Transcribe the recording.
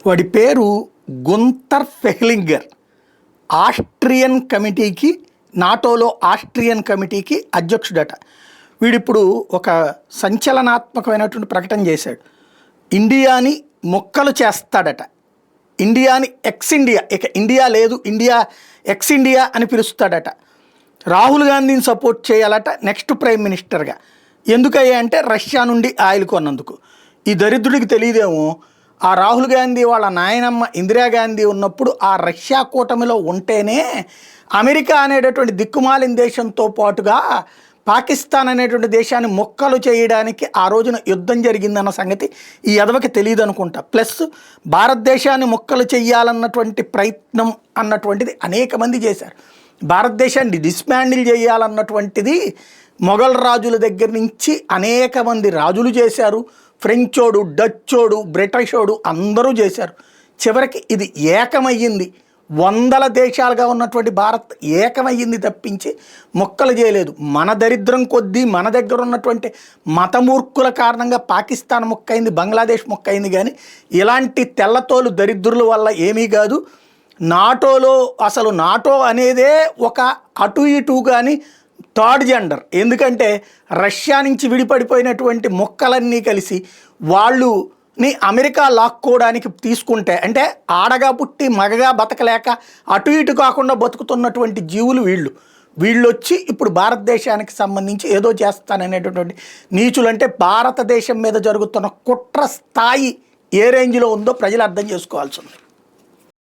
వాడి పేరు గుంతర్ ఫెహ్లింగర్. ఆస్ట్రియన్ కమిటీకి, నాటోలో ఆస్ట్రియన్ కమిటీకి అధ్యక్షుడట. వీడిప్పుడు ఒక సంచలనాత్మకమైనటువంటి ప్రకటన చేశాడు. ఇండియాని మొక్కలు చేస్తాడట. ఇండియాని ఎక్స్ ఇండియా, ఇక ఇండియా లేదు, ఇండియా ఎక్స్ ఇండియా అని పిలుస్తాడట. రాహుల్ గాంధీని సపోర్ట్ చేయాలట నెక్స్ట్ ప్రైమ్ మినిస్టర్గా. ఎందుకయ్యా అంటే రష్యా నుండి ఆయిల్ కొన్నందుకు. ఈ దరిద్రుడికి తెలియదేమో, ఆ రాహుల్ గాంధీ వాళ్ళ నాయనమ్మ ఇందిరాగాంధీ ఉన్నప్పుడు ఆ రష్యా కూటమిలో ఉంటేనే అమెరికా అనేటటువంటి దిక్కుమాలిన దేశంతో పాటుగా పాకిస్తాన్ అనేటువంటి దేశాన్ని మొక్కలు చేయడానికి ఆ రోజున యుద్ధం జరిగిందన్న సంగతి ఈ ఎదవకి తెలియదు అనుకుంటా. ప్లస్ భారతదేశాన్ని మొక్కలు చెయ్యాలన్నటువంటి ప్రయత్నం అన్నటువంటిది అనేక మంది చేశారు. భారతదేశాన్ని డిస్మాండిల్ చేయాలన్నటువంటిది మొఘల్ రాజుల దగ్గర నుంచి అనేక మంది రాజులు చేశారు. ఫ్రెంచోడు, డచ్చోడు, బ్రిటిషోడు అందరూ చేశారు. చివరికి ఇది ఏకమయ్యింది. వందల దేశాలుగా ఉన్నటువంటి భారత్ ఏకమయ్యింది తప్పించి మొక్కలు చేయలేదు. మన దరిద్రం కొద్దీ మన దగ్గర ఉన్నటువంటి మతమూర్ఖుల కారణంగా పాకిస్తాన్ మొక్కైంది, బంగ్లాదేశ్ మొక్కైంది. కానీ ఇలాంటి తెల్లతోలు దరిద్రుల వల్ల ఏమీ కాదు. నాటోలో అసలు నాటో అనేదే ఒక అటు ఇటు కానీ థర్డ్ జెండర్. ఎందుకంటే రష్యా నుంచి విడిపడిపోయినటువంటి మొక్కలన్నీ కలిసి వాళ్ళుని అమెరికా లాక్కోవడానికి తీసుకుంటే, అంటే ఆడగా పుట్టి మగగా బతకలేక అటు ఇటు కాకుండా బతుకుతున్నటువంటి జీవులు వీళ్ళు వచ్చి ఇప్పుడు భారతదేశానికి సంబంధించి ఏదో చేస్తాననేటటువంటి నీచులు. అంటే భారతదేశం మీద జరుగుతున్న కుట్ర స్థాయి ఏ రేంజ్లో ఉందో ప్రజలు అర్థం చేసుకోవాల్సి ఉంది.